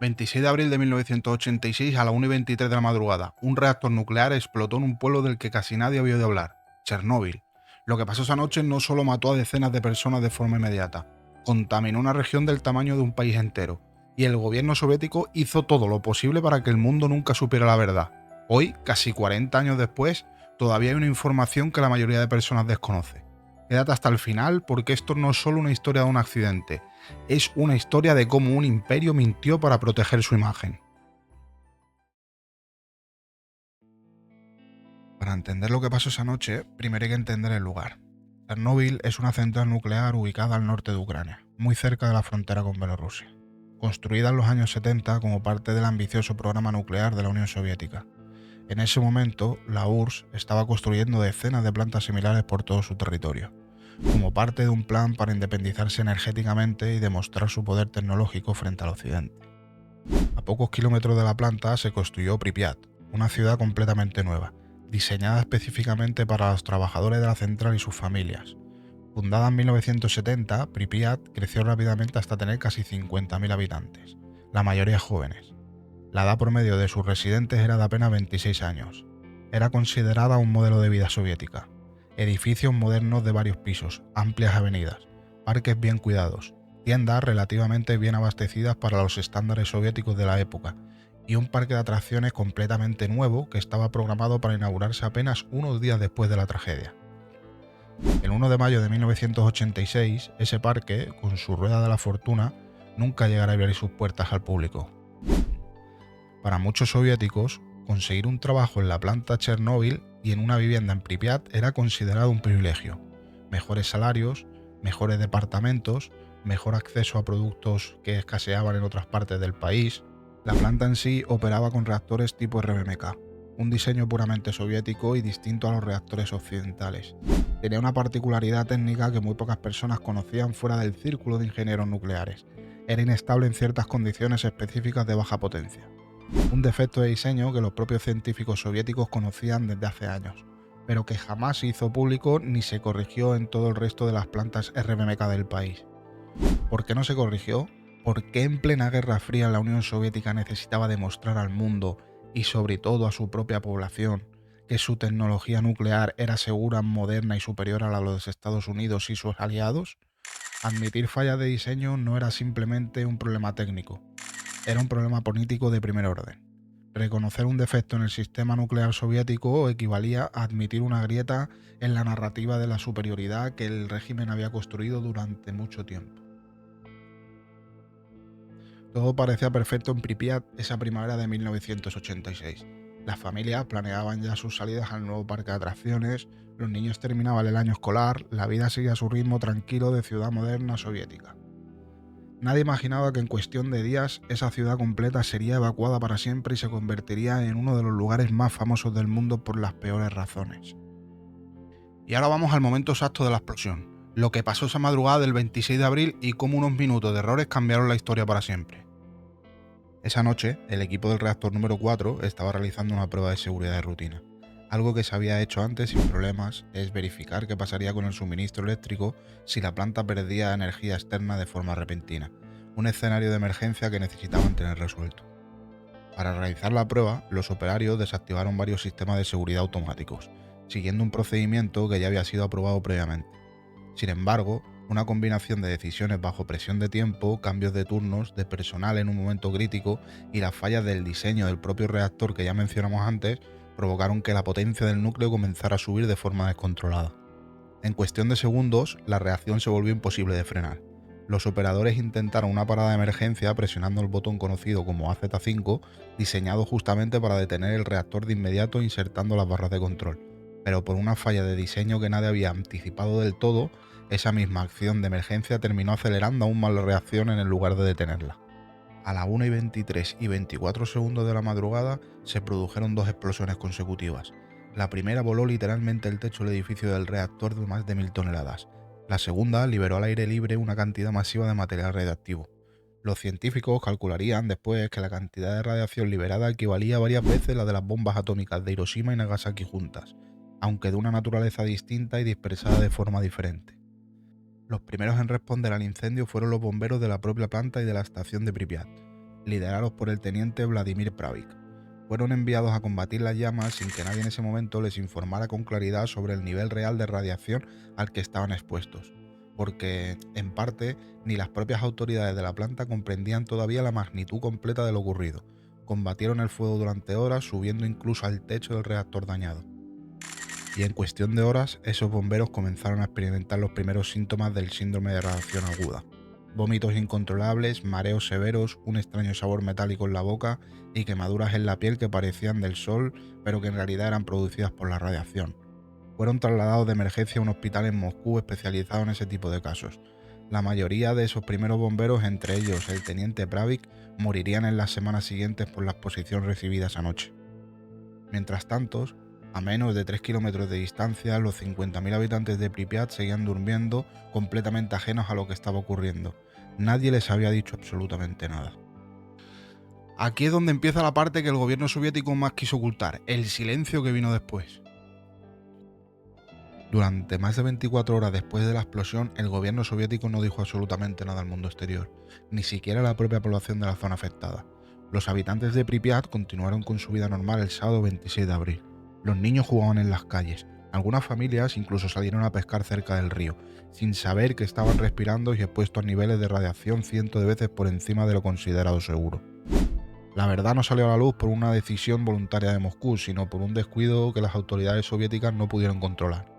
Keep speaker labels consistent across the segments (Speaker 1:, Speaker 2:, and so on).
Speaker 1: 26 de abril de 1986 a las 1:23 de la madrugada, un reactor nuclear explotó en un pueblo del que casi nadie había oído hablar, Chernóbil. Lo que pasó esa noche no solo mató a decenas de personas de forma inmediata, contaminó una región del tamaño de un país entero, y el gobierno soviético hizo todo lo posible para que el mundo nunca supiera la verdad. Hoy, casi 40 años después, todavía hay una información que la mayoría de personas desconoce. Quédate hasta el final porque esto no es solo una historia de un accidente, es una historia de cómo un imperio mintió para proteger su imagen. Para entender lo que pasó esa noche, primero hay que entender el lugar. Chernóbil es una central nuclear ubicada al norte de Ucrania, muy cerca de la frontera con Bielorrusia, construida en los años 70 como parte del ambicioso programa nuclear de la Unión Soviética. En ese momento, la URSS estaba construyendo decenas de plantas similares por todo su territorio, como parte de un plan para independizarse energéticamente y demostrar su poder tecnológico frente al occidente. A pocos kilómetros de la planta se construyó Pripyat, una ciudad completamente nueva, diseñada específicamente para los trabajadores de la central y sus familias. Fundada en 1970, Pripyat creció rápidamente hasta tener casi 50.000 habitantes, la mayoría jóvenes. La edad promedio de sus residentes era de apenas 26 años. Era considerada un modelo de vida soviética. Edificios modernos de varios pisos, amplias avenidas, parques bien cuidados, tiendas relativamente bien abastecidas para los estándares soviéticos de la época, y un parque de atracciones completamente nuevo que estaba programado para inaugurarse apenas unos días después de la tragedia. El 1 de mayo de 1986, ese parque, con su rueda de la fortuna, nunca llegará a abrir sus puertas al público. Para muchos soviéticos, conseguir un trabajo en la planta Chernóbil y en una vivienda en Pripyat era considerado un privilegio. Mejores salarios, mejores departamentos, mejor acceso a productos que escaseaban en otras partes del país. La planta en sí operaba con reactores tipo RBMK, un diseño puramente soviético y distinto a los reactores occidentales. Tenía una particularidad técnica que muy pocas personas conocían fuera del círculo de ingenieros nucleares. Era inestable en ciertas condiciones específicas de baja potencia. Un defecto de diseño que los propios científicos soviéticos conocían desde hace años, pero que jamás se hizo público ni se corrigió en todo el resto de las plantas RBMK del país. ¿Por qué no se corrigió? ¿Por qué en plena Guerra Fría la Unión Soviética necesitaba demostrar al mundo, y sobre todo a su propia población, que su tecnología nuclear era segura, moderna y superior a la de los Estados Unidos y sus aliados? Admitir fallas de diseño no era simplemente un problema técnico, era un problema político de primer orden. Reconocer un defecto en el sistema nuclear soviético equivalía a admitir una grieta en la narrativa de la superioridad que el régimen había construido durante mucho tiempo. Todo parecía perfecto en Pripyat esa primavera de 1986. Las familias planeaban ya sus salidas al nuevo parque de atracciones, los niños terminaban el año escolar, la vida seguía a su ritmo tranquilo de ciudad moderna soviética. Nadie imaginaba que en cuestión de días esa ciudad completa sería evacuada para siempre y se convertiría en uno de los lugares más famosos del mundo por las peores razones. Y ahora vamos al momento exacto de la explosión, lo que pasó esa madrugada del 26 de abril y cómo unos minutos de errores cambiaron la historia para siempre. Esa noche, el equipo del reactor número 4 estaba realizando una prueba de seguridad de rutina. Algo que se había hecho antes sin problemas es verificar qué pasaría con el suministro eléctrico si la planta perdía energía externa de forma repentina, un escenario de emergencia que necesitaban tener resuelto. Para realizar la prueba, los operarios desactivaron varios sistemas de seguridad automáticos, siguiendo un procedimiento que ya había sido aprobado previamente. Sin embargo, una combinación de decisiones bajo presión de tiempo, cambios de turnos, de personal en un momento crítico y las fallas del diseño del propio reactor que ya mencionamos antes provocaron que la potencia del núcleo comenzara a subir de forma descontrolada. En cuestión de segundos, la reacción se volvió imposible de frenar. Los operadores intentaron una parada de emergencia presionando el botón conocido como AZ5, diseñado justamente para detener el reactor de inmediato insertando las barras de control. Pero por una falla de diseño que nadie había anticipado del todo, esa misma acción de emergencia terminó acelerando aún más la reacción en lugar de detenerla. A las 1:23 y 24 segundos de la madrugada se produjeron dos explosiones consecutivas. La primera voló literalmente el techo del edificio del reactor de más de 1000 toneladas. La segunda liberó al aire libre una cantidad masiva de material radiactivo. Los científicos calcularían después que la cantidad de radiación liberada equivalía a varias veces la de las bombas atómicas de Hiroshima y Nagasaki juntas, aunque de una naturaleza distinta y dispersada de forma diferente. Los primeros en responder al incendio fueron los bomberos de la propia planta y de la estación de Pripyat. liderados por el teniente Vladimir Pravik. Fueron enviados a combatir las llamas sin que nadie en ese momento les informara con claridad sobre el nivel real de radiación al que estaban expuestos, porque, en parte, ni las propias autoridades de la planta comprendían todavía la magnitud completa de lo ocurrido. Combatieron el fuego durante horas, subiendo incluso al techo del reactor dañado. Y en cuestión de horas, esos bomberos comenzaron a experimentar los primeros síntomas del síndrome de radiación aguda. Vómitos incontrolables, mareos severos, un extraño sabor metálico en la boca y quemaduras en la piel que parecían del sol, pero que en realidad eran producidas por la radiación. Fueron trasladados de emergencia a un hospital en Moscú especializado en ese tipo de casos. La mayoría de esos primeros bomberos, entre ellos el teniente Pravik, morirían en las semanas siguientes por la exposición recibida esa noche. Mientras tanto, a menos de 3 kilómetros de distancia, los 50.000 habitantes de Pripyat seguían durmiendo completamente ajenos a lo que estaba ocurriendo. Nadie les había dicho absolutamente nada. Aquí es donde empieza la parte que el gobierno soviético más quiso ocultar, el silencio que vino después. Durante más de 24 horas después de la explosión, el gobierno soviético no dijo absolutamente nada al mundo exterior, ni siquiera a la propia población de la zona afectada. Los habitantes de Pripyat continuaron con su vida normal el sábado 26 de abril. Los niños jugaban en las calles. Algunas familias incluso salieron a pescar cerca del río, sin saber que estaban respirando y expuestos a niveles de radiación cientos de veces por encima de lo considerado seguro. La verdad no salió a la luz por una decisión voluntaria de Moscú, sino por un descuido que las autoridades soviéticas no pudieron controlar.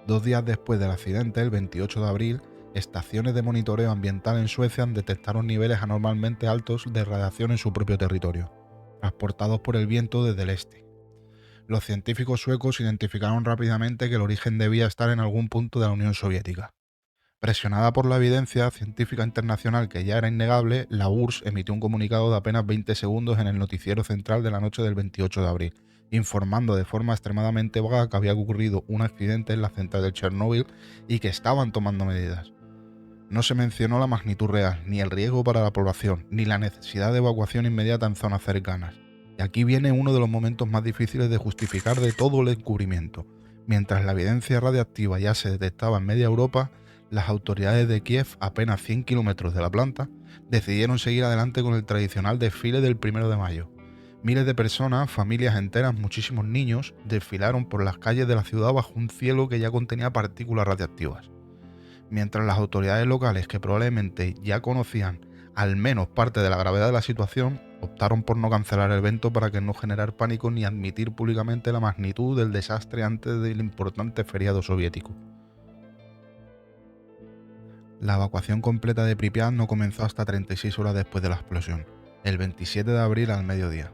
Speaker 1: 2 días después del accidente, el 28 de abril, estaciones de monitoreo ambiental en Suecia detectaron niveles anormalmente altos de radiación en su propio territorio, transportados por el viento desde el este. Los científicos suecos identificaron rápidamente que el origen debía estar en algún punto de la Unión Soviética. Presionada por la evidencia científica internacional que ya era innegable, la URSS emitió un comunicado de apenas 20 segundos en el noticiero central de la noche del 28 de abril, informando de forma extremadamente vaga que había ocurrido un accidente en la central de Chernóbil y que estaban tomando medidas. No se mencionó la magnitud real, ni el riesgo para la población, ni la necesidad de evacuación inmediata en zonas cercanas. Y aquí viene uno de los momentos más difíciles de justificar de todo el encubrimiento. Mientras la evidencia radiactiva ya se detectaba en media Europa, las autoridades de Kiev, a apenas 100 kilómetros de la planta, decidieron seguir adelante con el tradicional desfile del 1 de mayo. Miles de personas, familias enteras, muchísimos niños, desfilaron por las calles de la ciudad bajo un cielo que ya contenía partículas radiactivas. Mientras las autoridades locales, que probablemente ya conocían al menos parte de la gravedad de la situación, optaron por no cancelar el evento para que no generar pánico ni admitir públicamente la magnitud del desastre antes del importante feriado soviético. La evacuación completa de Pripyat no comenzó hasta 36 horas después de la explosión, el 27 de abril al mediodía.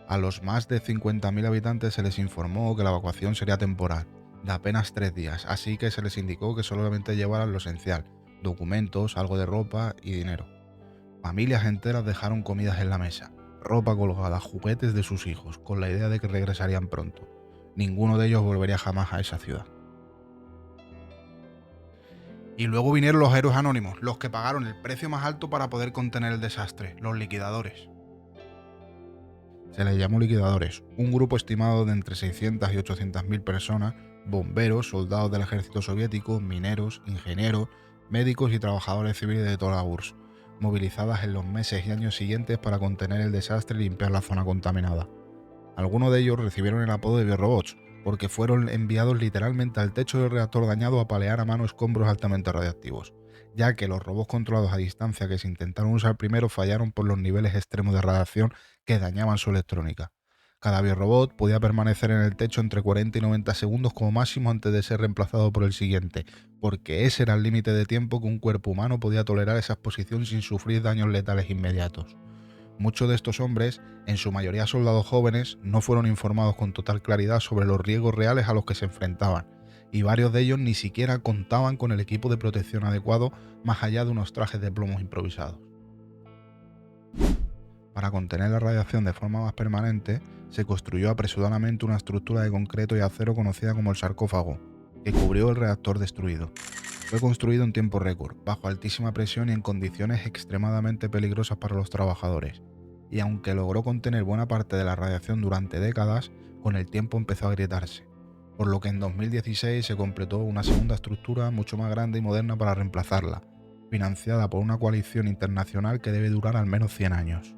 Speaker 1: A los más de 50.000 habitantes se les informó que la evacuación sería temporal, de apenas 3 días, así que se les indicó que solamente llevaran lo esencial, documentos, algo de ropa y dinero. Familias enteras dejaron comidas en la mesa, ropa colgada, juguetes de sus hijos, con la idea de que regresarían pronto. Ninguno de ellos volvería jamás a esa ciudad. Y luego vinieron los héroes anónimos, los que pagaron el precio más alto para poder contener el desastre, los liquidadores. Se les llamó liquidadores, un grupo estimado de entre 600 y 800.000 personas, bomberos, soldados del ejército soviético, mineros, ingenieros, médicos y trabajadores civiles de toda la URSS, movilizadas en los meses y años siguientes para contener el desastre y limpiar la zona contaminada. Algunos de ellos recibieron el apodo de biorobots, porque fueron enviados literalmente al techo del reactor dañado a palear a mano escombros altamente radiactivos, ya que los robots controlados a distancia que se intentaron usar primero fallaron por los niveles extremos de radiación que dañaban su electrónica. Cada biorobot podía permanecer en el techo entre 40 y 90 segundos como máximo antes de ser reemplazado por el siguiente, porque ese era el límite de tiempo que un cuerpo humano podía tolerar esa exposición sin sufrir daños letales inmediatos. Muchos de estos hombres, en su mayoría soldados jóvenes, no fueron informados con total claridad sobre los riesgos reales a los que se enfrentaban, y varios de ellos ni siquiera contaban con el equipo de protección adecuado más allá de unos trajes de plomo improvisados. Para contener la radiación de forma más permanente, se construyó apresuradamente una estructura de concreto y acero conocida como el sarcófago, que cubrió el reactor destruido. Fue construido en tiempo récord, bajo altísima presión y en condiciones extremadamente peligrosas para los trabajadores, y aunque logró contener buena parte de la radiación durante décadas, con el tiempo empezó a agrietarse, por lo que en 2016 se completó una segunda estructura mucho más grande y moderna para reemplazarla, financiada por una coalición internacional que debe durar al menos 100 años.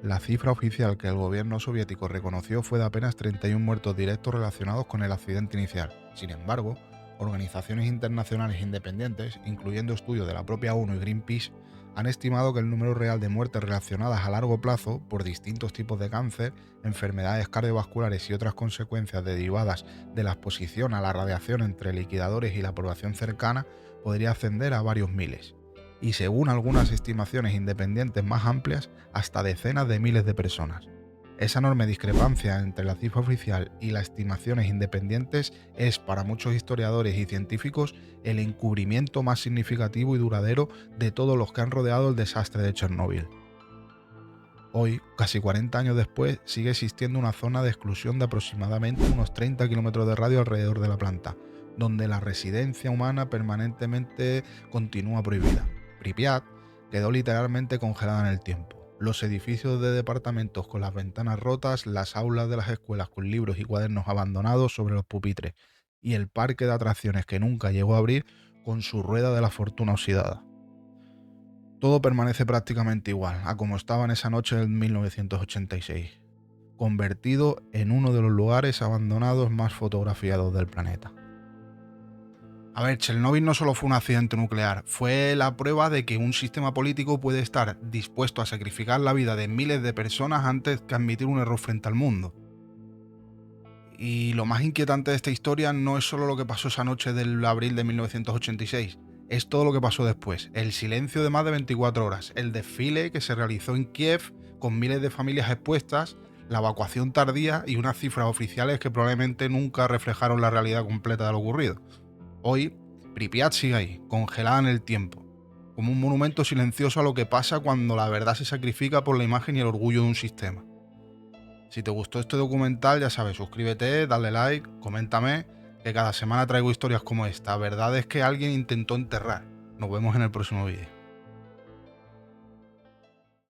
Speaker 1: La cifra oficial que el gobierno soviético reconoció fue de apenas 31 muertos directos relacionados con el accidente inicial. Sin embargo, organizaciones internacionales independientes, incluyendo estudios de la propia ONU y Greenpeace, han estimado que el número real de muertes relacionadas a largo plazo por distintos tipos de cáncer, enfermedades cardiovasculares y otras consecuencias derivadas de la exposición a la radiación entre liquidadores y la población cercana podría ascender a varios miles. Y según algunas estimaciones independientes más amplias, hasta decenas de miles de personas. Esa enorme discrepancia entre la cifra oficial y las estimaciones independientes es, para muchos historiadores y científicos, el encubrimiento más significativo y duradero de todos los que han rodeado el desastre de Chernóbil. Hoy, casi 40 años después, sigue existiendo una zona de exclusión de aproximadamente unos 30 kilómetros de radio alrededor de la planta, donde la residencia humana permanentemente continúa prohibida. Pripyat quedó literalmente congelada en el tiempo. Los edificios de departamentos con las ventanas rotas, las aulas de las escuelas con libros y cuadernos abandonados sobre los pupitres, y el parque de atracciones que nunca llegó a abrir con su rueda de la fortuna oxidada. Todo permanece prácticamente igual a como estaba en esa noche del 1986, convertido en uno de los lugares abandonados más fotografiados del planeta. A ver, Chernóbil no solo fue un accidente nuclear, fue la prueba de que un sistema político puede estar dispuesto a sacrificar la vida de miles de personas antes que admitir un error frente al mundo. Y lo más inquietante de esta historia no es solo lo que pasó esa noche del abril de 1986, es todo lo que pasó después. El silencio de más de 24 horas, el desfile que se realizó en Kiev con miles de familias expuestas, la evacuación tardía y unas cifras oficiales que probablemente nunca reflejaron la realidad completa de lo ocurrido. Hoy, Pripyat sigue ahí, congelada en el tiempo, como un monumento silencioso a lo que pasa cuando la verdad se sacrifica por la imagen y el orgullo de un sistema. Si te gustó este documental, ya sabes, suscríbete, dale like, coméntame, que cada semana traigo historias como esta. Verdad es que alguien intentó enterrar. Nos vemos en el próximo vídeo.